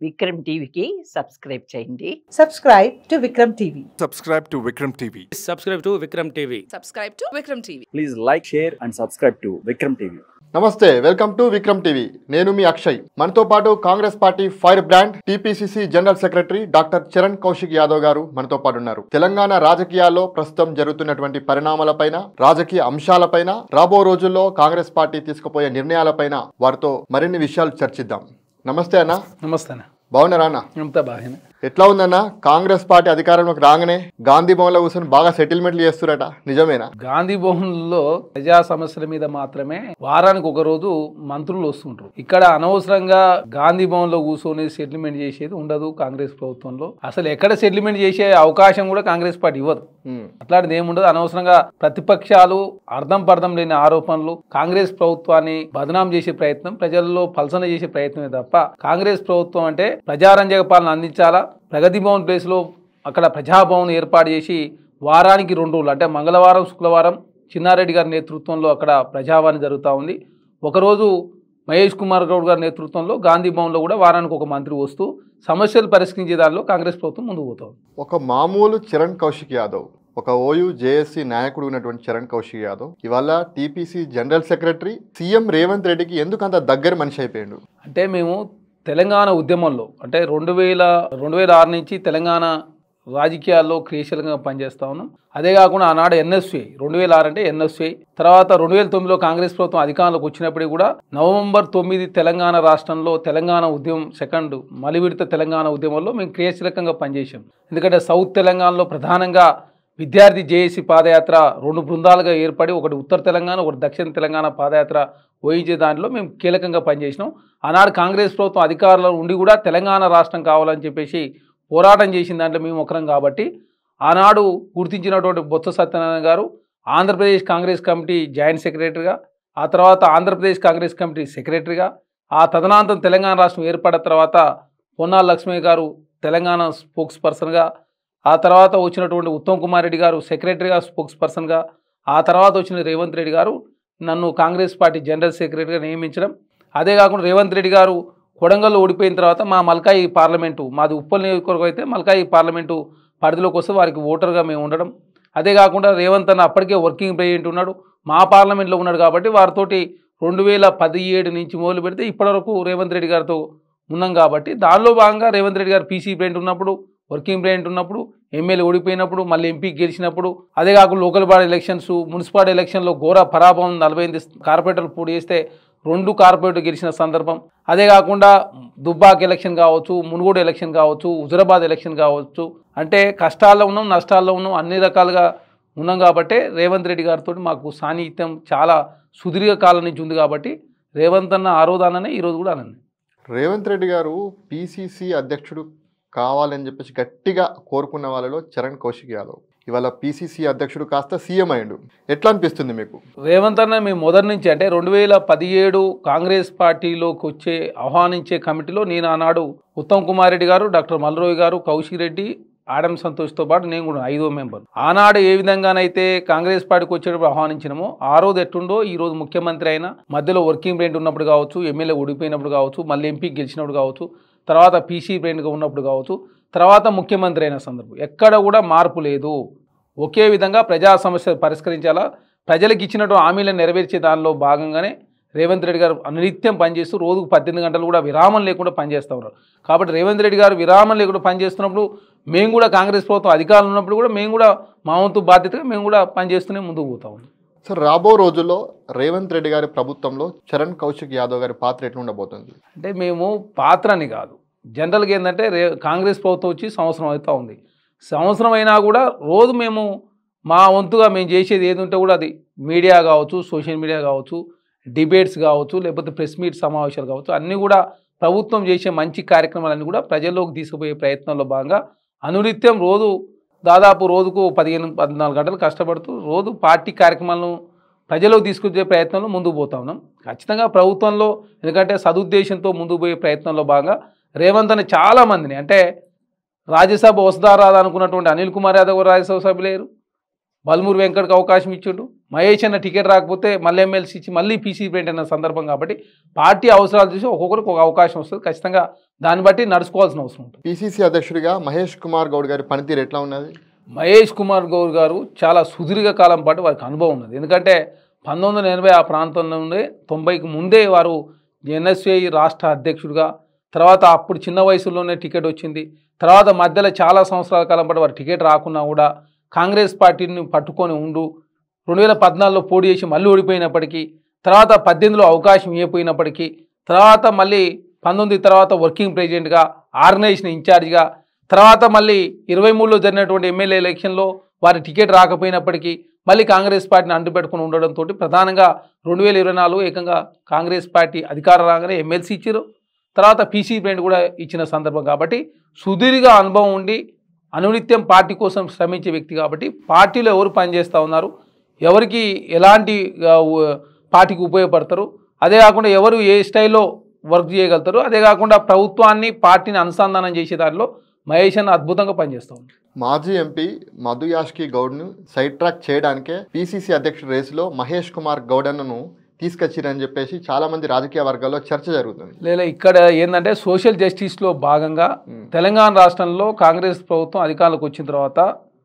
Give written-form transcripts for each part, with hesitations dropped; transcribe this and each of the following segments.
విక్రమ్ టీవీకి సబ్స్క్రైబ్ చేయండి. Subscribe to Vikram TV. Subscribe to Vikram TV. Subscribe to Vikram TV. Subscribe to Vikram TV. Please like, share and subscribe to Vikram TV. నమస్తే, welcome to Vikram TV. నేను మీ అక్షయ్. మనతో పాటు Congress party fire brand TPCC general secretary doctor Charan Kaushik Yadav గారు మనతో పాటు ఉన్నారు. తెలంగాణ రాజకీయాల్లో ప్రస్తుతం జరుగుతున్నటువంటి పరిణామాలపైన, రాజకీయ అంశాలపైన, రాబో రోజుల్లో కాంగ్రెస్ పార్టీ తీసుకుపోయే నిర్ణయాలపైన వారితో మరిన్ని విషయాలు చర్చిద్దాం. నమస్తే అన్న. నమస్తే అన్న. బాగున్నారా అన్న? అంతా బాగానే. ఎట్లా ఉందన్న? కాంగ్రెస్ పార్టీ అధికారంలోకి రాగానే గాంధీ భవన్లో కూర్చొని బాగా సెటిల్మెంట్లు చేస్తురట, నిజమేనా? గాంధీ భవన్లో ప్రజా సమస్యల మీద మాత్రమే వారానికి ఒక రోజు మంత్రులు వస్తుంటారు. ఇక్కడ అనవసరంగా గాంధీ భవన్ లో కూర్చొని సెటిల్మెంట్ చేసేది ఉండదు. కాంగ్రెస్ ప్రభుత్వంలో అసలు ఎక్కడ సెటిల్మెంట్ చేసే అవకాశం కూడా కాంగ్రెస్ పార్టీ ఇవ్వదు. అట్లాంటిది ఏముండదు. అనవసరంగా ప్రతిపక్షాలు అర్థం పర్థం లేని ఆరోపణలు, కాంగ్రెస్ ప్రభుత్వాన్ని బదనాం చేసే ప్రయత్నం, ప్రజల్లో పల్సన చేసే ప్రయత్నమే తప్ప కాంగ్రెస్ ప్రభుత్వం అంటే ప్రజారంజక పాలన అందించాలా. ప్రగతి భవన్ ప్లేస్లో అక్కడ ప్రజాభవన్ ఏర్పాటు చేసి వారానికి 2 రోజులు అంటే మంగళవారం, శుక్రవారం చిన్నారెడ్డి గారి నేతృత్వంలో అక్కడ ప్రజావాణి జరుగుతూ ఉంది. ఒకరోజు మహేష్ కుమార్ గౌడ్ గారి నేతృత్వంలో గాంధీ భవన్లో కూడా వారానికి ఒక మంత్రి వస్తూ సమస్యలు పరిష్కరించే దానిలో కాంగ్రెస్ ప్రభుత్వం ముందుకు పోతుంది. ఒక మామూలు చరణ్ కౌశిక్ యాదవ్, ఒక ఓయూ జేఏసీ నాయకుడు ఉన్నటువంటి చరణ్ కౌశిక్ యాదవ్ ఇవాళ TPC general secretary, CM Revanth రెడ్డికి ఎందుకు అంత దగ్గర మనిషి అయిపోయాడు? అంటే మేము తెలంగాణ ఉద్యమంలో అంటే 2006 నుంచి తెలంగాణ రాజకీయాల్లో క్రియాశీలంగా పనిచేస్తా ఉన్నాం. అదే కాకుండా ఆనాడు ఎన్ఎస్ఐ 2006 అంటే ఎన్ఎస్ఐ తర్వాత 2009లో కాంగ్రెస్ ప్రభుత్వం అధికారంలోకి వచ్చినప్పటికీ కూడా నవంబర్ 9 తెలంగాణ రాష్ట్రంలో తెలంగాణ ఉద్యమం సెకండ్ మలివిడత తెలంగాణ ఉద్యమంలో మేము క్రియాశీలకంగా పనిచేసాం. ఎందుకంటే సౌత్ తెలంగాణలో ప్రధానంగా విద్యార్థి జేఏసీ పాదయాత్ర 2 బృందాలుగా ఏర్పడి, ఒకటి ఉత్తర తెలంగాణ, ఒకటి దక్షిణ తెలంగాణ పాదయాత్ర వహించే దాంట్లో మేము కీలకంగా పనిచేసినాం. ఆనాడు కాంగ్రెస్ ప్రభుత్వం అధికారంలో ఉండి కూడా తెలంగాణ రాష్ట్రం కావాలని చెప్పేసి పోరాటం చేసిన దాంట్లో మేము ఒకరం కాబట్టి ఆనాడు గుర్తించినటువంటి బొత్స సత్యనారాయణ గారు ఆంధ్రప్రదేశ్ కాంగ్రెస్ కమిటీ జాయింట్ సెక్రటరీగా, ఆ తర్వాత ఆంధ్రప్రదేశ్ కాంగ్రెస్ కమిటీ సెక్రటరీగా, ఆ తదనంతరం తెలంగాణ రాష్ట్రం ఏర్పడిన తర్వాత పొన్నాల లక్ష్మయ్య గారు తెలంగాణ స్పోక్స్ పర్సన్గా, ఆ తర్వాత వచ్చినటువంటి ఉత్తమ్ కుమార్ రెడ్డి గారు సెక్రటరీగా స్పోక్స్ పర్సన్గా, ఆ తర్వాత వచ్చిన రేవంత్ రెడ్డి గారు నన్ను కాంగ్రెస్ పార్టీ జనరల్ సెక్రటరీగా నియమించడం. అదే కాకుండా రేవంత్ రెడ్డి గారు కొడంగల్లో ఓడిపోయిన తర్వాత మా మల్కాయి పార్లమెంటు, మాది ఉప్పల్ నియోజకవర్గం అయితే మల్కాయి పార్లమెంటు పరిధిలోకి వస్తే వారికి ఓటర్గా మేము ఉండడం. అదే కాకుండా రేవంత్ అన్న అప్పటికే వర్కింగ్ ప్రెసిడెంట్ ఉన్నాడు, మా పార్లమెంట్లో ఉన్నాడు కాబట్టి వారితోటి 2017 నుంచి మొదలు పెడితే ఇప్పటివరకు రేవంత్ రెడ్డి గారితో ఉన్నాం. కాబట్టి దానిలో భాగంగా రేవంత్ రెడ్డి గారు పీసీ ప్రెసిడెంట్ ఉన్నప్పుడు, వర్కింగ్ ప్రెసిడెంట్ ఉన్నప్పుడు, ఎమ్మెల్యే ఓడిపోయినప్పుడు, మళ్ళీ ఎంపీ గెలిచినప్పుడు, అదే కాకుండా లోకల్ బాడీ ఎలక్షన్స్, మున్సిపాలిటీ ఎలక్షన్లో ఘోర పరాభవం 48 కార్పొరేటర్లు పోటీ చేస్తే 2 కార్పొరేటర్ గెలిచిన సందర్భం. అదే కాకుండా దుబ్బాక్ ఎలక్షన్ కావచ్చు, మునుగోడు ఎలక్షన్ కావచ్చు, హుజరాబాద్ ఎలక్షన్ కావచ్చు, అంటే కష్టాల్లో ఉన్నాం, నష్టాల్లో ఉన్నాం, అన్ని రకాలుగా ఉన్నాం. కాబట్టి రేవంత్ రెడ్డి గారితో మాకు సాన్నిహిత్యం చాలా సుదీర్ఘ కాలం నుంచి ఉంది. కాబట్టి రేవంత్ అన్న ఆ రోజు అన్ననే ఈ రోజు కూడా అనండి. రేవంత్ రెడ్డి గారు పీసీసీ అధ్యక్షుడు కావాలని చెప్పేసి గట్టిగా కోరుకున్న వాళ్ళలో చరణ్ కౌశిక్ యాదవ్ ఇవాళ పీసీసీ అధ్యక్షుడు కాస్త సీఎం అయ్యిండు. ఎట్లా అనిపిస్తుంది మీకు? రేవంత్ అన్న మేము మొదటి నుంచి అంటే 2017 కాంగ్రెస్ పార్టీలోకి ఆహ్వానించే కమిటీలో నేను ఆనాడు ఉత్తమ్ కుమార్ రెడ్డి గారు, డాక్టర్ మల్రోయ్ గారు, కౌశిక్ రెడ్డి, ఆడమ్ సంతోష్తో పాటు నేను కూడా 5వ మెంబర్. ఆనాడు ఏ విధంగానైతే కాంగ్రెస్ పార్టీకి వచ్చేటప్పుడు ఆహ్వానించినామో ఆ రోజు ఎట్టుండో ఈ రోజు ముఖ్యమంత్రి అయినా, మధ్యలో వర్కింగ్ ప్రెసిడెంట్ ఉన్నప్పుడు కావచ్చు, ఎమ్మెల్యే ఓడిపోయినప్పుడు కావచ్చు, మళ్ళీ ఎంపీ గెలిచినప్పుడు కావచ్చు, తర్వాత పీసీ ప్రెసిడెంట్గా ఉన్నప్పుడు కావచ్చు, తర్వాత ముఖ్యమంత్రి అయిన సందర్భం ఎక్కడ కూడా మార్పు లేదు. ఒకే విధంగా ప్రజా సమస్యలు పరిష్కరించాలా, ప్రజలకు ఇచ్చినటువంటి హామీలను నెరవేర్చే దానిలో భాగంగానే రేవంత్ రెడ్డి గారు అనునిత్యం పనిచేస్తూ రోజుకు 18 గంటలు కూడా విరామం లేకుండా పనిచేస్తూ ఉన్నారు. కాబట్టి రేవంత్ రెడ్డి గారు విరామం లేకుండా పనిచేస్తున్నప్పుడు మేము కూడా కాంగ్రెస్ ప్రభుత్వం అధికారంలో ఉన్నప్పుడు కూడా మేము కూడా మా వంతు బాధ్యతగా మేము కూడా పనిచేస్తూనే ముందుకు పోతా ఉన్నాం. సార్, రాబో రోజుల్లో రేవంత్ రెడ్డి గారి ప్రభుత్వంలో చరణ్ కౌశిక్ యాదవ్ గారి పాత్ర ఎట్లా ఉండబోతుంది? అంటే మేము పాత్రని కాదు, జనరల్గా ఏంటంటే కాంగ్రెస్ ప్రభుత్వం వచ్చి సంవత్సరం అవుతూ ఉంది. సంవత్సరం అయినా కూడా రోజు మేము మా వంతుగా మేము చేసేది ఏది ఉంటే కూడా అది మీడియా కావచ్చు, సోషల్ మీడియా కావచ్చు, డిబేట్స్ కావచ్చు, లేకపోతే ప్రెస్ మీట్ సమావేశాలు కావచ్చు, అన్నీ కూడా ప్రభుత్వం చేసే మంచి కార్యక్రమాలన్నీ కూడా ప్రజల్లోకి తీసుకుపోయే ప్రయత్నంలో భాగంగా అనునిత్యం రోజు దాదాపు రోజుకు 15-14 గంటలు కష్టపడుతూ రోజు పార్టీ కార్యక్రమాలను ప్రజలకు తీసుకొచ్చే ప్రయత్నంలో ముందుకు పోతా ఉన్నాం. ఖచ్చితంగా ప్రభుత్వంలో ఎందుకంటే సదుద్దేశంతో ముందుకు పోయే ప్రయత్నంలో భాగంగా రేవంత్ అని చాలామందిని అంటే రాజ్యసభ వసదారాదు అనుకున్నటువంటి అనిల్ కుమార్ యాదవ్ రాజ్యసభ సభ్యులేరు, బల్మూరు వెంకట్కి అవకాశం ఇచ్చిండు, మహేష్ అన్న టికెట్ రాకపోతే మళ్ళీ ఎమ్మెల్సీ ఇచ్చి మళ్ళీ పీసీ ప్రింట్ అన్న సందర్భం కాబట్టి పార్టీ అవసరాలు చూసి ఒక్కొక్కరికి ఒక అవకాశం వస్తుంది. ఖచ్చితంగా దాన్ని బట్టి నడుచుకోవాల్సిన అవసరం ఉంటుంది. పిసిసి అధ్యక్షుడిగా మహేష్ కుమార్ గౌడ్ గారి పనితీరు ఎట్లా ఉన్నది? మహేష్ కుమార్ గౌడ్ గారు చాలా సుదీర్ఘ కాలం పాటు వారికి అనుభవం ఉన్నది. ఎందుకంటే 1980 ఆ ప్రాంతంలో ఉండే 90కి ముందే వారు ఎన్ఎస్ఏ రాష్ట్ర అధ్యక్షుడిగా, తర్వాత అప్పుడు చిన్న వయసులోనే టికెట్ వచ్చింది. తర్వాత మధ్యలో చాలా సంవత్సరాల కాలం పాటు వారు టికెట్ రాకున్నా కూడా కాంగ్రెస్ పార్టీని పట్టుకొని 2014లో పోటీ చేసి మళ్ళీ ఓడిపోయినప్పటికీ, తర్వాత 18లో అవకాశం ఇవ్వకపోయినప్పటికీ, తర్వాత మళ్ళీ 19 తర్వాత వర్కింగ్ ప్రెసిడెంట్గా, ఆర్గనైజేషన్ ఇన్ఛార్జిగా, తర్వాత మళ్ళీ 23లో జరిగినటువంటి ఎమ్మెల్యే ఎలక్షన్లో వారి టికెట్ రాకపోయినప్పటికీ మళ్ళీ కాంగ్రెస్ పార్టీని అంటుపెట్టుకుని ఉండడంతో ప్రధానంగా 2024 ఏకంగా కాంగ్రెస్ పార్టీ అధికారం రాగానే ఎమ్మెల్సీ ఇచ్చారు, తర్వాత పీసీ ప్రింట్ కూడా ఇచ్చిన సందర్భం. కాబట్టి సుదీర్ఘ అనుభవం ఉండి అనునిత్యం పార్టీ కోసం శ్రమించే వ్యక్తి కాబట్టి పార్టీలో ఎవరు పనిచేస్తూ ఉన్నారు, ఎవరికి ఎలాంటి పార్టీకి ఉపయోగపడతారు, అదే కాకుండా ఎవరు ఏ స్టైల్లో వర్క్ చేయగలుగుతారు, అదే కాకుండా ప్రభుత్వాన్ని పార్టీని అనుసంధానం చేసే దానిలో మహేష్ అన్న అద్భుతంగా పనిచేస్తూ ఉన్నారు. మాజీ ఎంపీ మధు యాష్కి గౌడ్ను సైడ్ ట్రాక్ చేయడానికే పిసిసి అధ్యక్షుడి రేసులో మహేష్ కుమార్ గౌడ్ అన్నను తీసుకొచ్చిరని చెప్పేసి చాలా మంది రాజకీయ వర్గాల్లో చర్చ జరుగుతుంది. లేదా ఇక్కడ ఏంటంటే సోషల్ జస్టిస్లో భాగంగా తెలంగాణ రాష్ట్రంలో కాంగ్రెస్ ప్రభుత్వం అధికారంలోకి వచ్చిన తర్వాత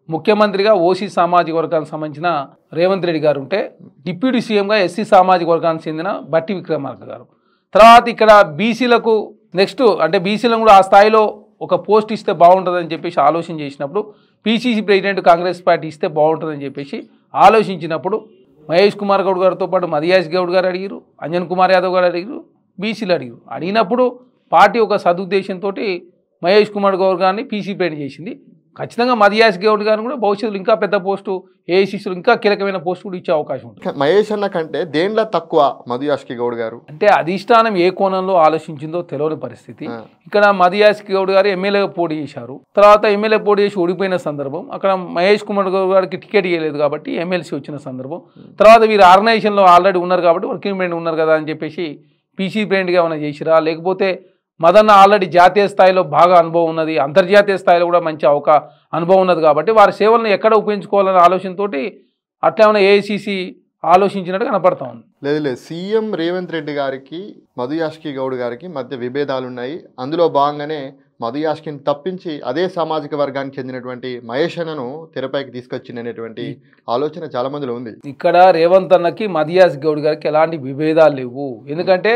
ముఖ్యమంత్రిగా ఓసీ సామాజిక వర్గానికి సంబంధించిన రేవంత్ రెడ్డి గారు ఉంటే, డిప్యూటీ సీఎంగా ఎస్సీ సామాజిక వర్గానికి చెందిన బట్టి విక్రమార్క గారు, తర్వాత ఇక్కడ బీసీలకు నెక్స్ట్ అంటే బీసీలను కూడా ఆ స్థాయిలో ఒక పోస్ట్ ఇస్తే బాగుంటుందని చెప్పేసి ఆలోచన చేసినప్పుడు పీసీసీ ప్రెసిడెంట్ కాంగ్రెస్ పార్టీ ఇస్తే బాగుంటుందని చెప్పేసి ఆలోచించినప్పుడు మహేష్ కుమార్ గౌడ్ గారితో పాటు మధుయాష్ గౌడ్ గారు అడిగారు, అంజన్ కుమార్ యాదవ్ గారు అడిగారు, బీసీలు అడిగారు. అడిగినప్పుడు పార్టీ ఒక సదుద్దేశంతో మహేష్ కుమార్ గౌడ్ గారిని పీసీ ప్రెసిడెంట్ చేసింది. ఖచ్చితంగా మధుయాష్ గౌడ్ గారిని కూడా భవిష్యత్తులో ఇంకా పెద్ద పోస్టు, ఏఐసీసీలో ఇంకా కీలకమైన పోస్టు కూడా ఇచ్చే అవకాశం ఉంటుంది. మహేష్ అన్న కంటే దేంట్లో తక్కువ మధుయాష్కి గౌడ్ గారు? అంటే అధిష్టానం ఏ కోణంలో ఆలోచించిందో తెలియని పరిస్థితి. ఇక్కడ మధుయాష్ గౌడ్ గారు ఎమ్మెల్యేగా పోటీ చేశారు, తర్వాత ఎమ్మెల్యే పోటీ చేసి ఓడిపోయిన సందర్భం, అక్కడ మహేష్ కుమార్ గౌడ్ గారికి టికెట్ ఇవ్వలేదు కాబట్టి ఎమ్మెల్సీ వచ్చిన సందర్భం, తర్వాత వీరు ఆర్గనైజేషన్లో ఆల్రెడీ ఉన్నారు కాబట్టి వర్కింగ్ ప్రెసిడెంట్ ఉన్నారు కదా అని చెప్పేసి పీసీ ప్రెసిడెంట్గా ఏమైనా చేసిరా, లేకపోతే మదన్న ఆల్రెడీ జాతీయ స్థాయిలో బాగా అనుభవం ఉన్నది, అంతర్జాతీయ స్థాయిలో కూడా మంచి అనుభవం ఉన్నది కాబట్టి వారి సేవలను ఎక్కడ ఉపయోగించుకోవాలనే ఆలోచనతోటి అట్లా ఏమైనా ఏఐసీసీ ఆలోచించినట్టు కనపడతా ఉంది. లేదు, సీఎం రేవంత్ రెడ్డి గారికి మధుయాష్కి గౌడ్ గారికి మధ్య విభేదాలు ఉన్నాయి. అందులో భాగంగానే మధుయాష్కిని తప్పించి అదే సామాజిక వర్గానికి చెందినటువంటి మహేష్ అన్నను తెరపైకి తీసుకొచ్చిందనేటువంటి ఆలోచన చాలా మందిలో ఉంది. ఇక్కడ రేవంత్ అన్నకి మధుయాష్ గౌడ్ గారికి ఎలాంటి విభేదాలు లేవు. ఎందుకంటే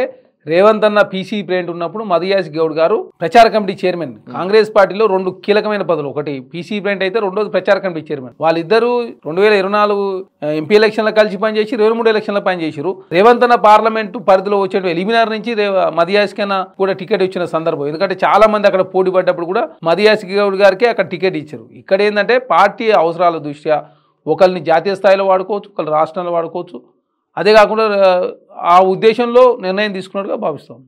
రేవంత్ అన్న పీసీ ప్రెసిడెంట్ ఉన్నప్పుడు మధుయాష్ గౌడ్ గారు ప్రచార కమిటీ చైర్మన్, కాంగ్రెస్ పార్టీలో 2 కీలకమైన పదవులు, ఒకటి పీసీ ప్రెసిడెంట్ అయితే రెండోది ప్రచార కమిటీ చైర్మన్. వాళ్ళిద్దరూ 2024 ఎంపీ ఎలక్షన్లో కలిసి పనిచేసి 23 ఎలక్షన్లో పనిచేసారు. రేవంత్ అన్న పార్లమెంటు పరిధిలో వచ్చే ఎలిమినార్ నుంచి మధుయాష్ కన్నా కూడా టికెట్ ఇచ్చిన సందర్భం. ఎందుకంటే చాలా మంది అక్కడ పోటీ పడ్డప్పుడు కూడా మధుయాష్ గౌడ్ గారికి అక్కడ టికెట్ ఇచ్చారు. ఇక్కడ ఏంటంటే పార్టీ అవసరాల దృష్ట్యా ఒకరిని జాతీయ స్థాయిలో వాడుకోవచ్చు, ఒకరు రాష్ట్రంలో వాడుకోవచ్చు, అదే కాకుండా ఆ ఉద్దేశంలో నిర్ణయం తీసుకున్నట్టుగా భావిస్తాం.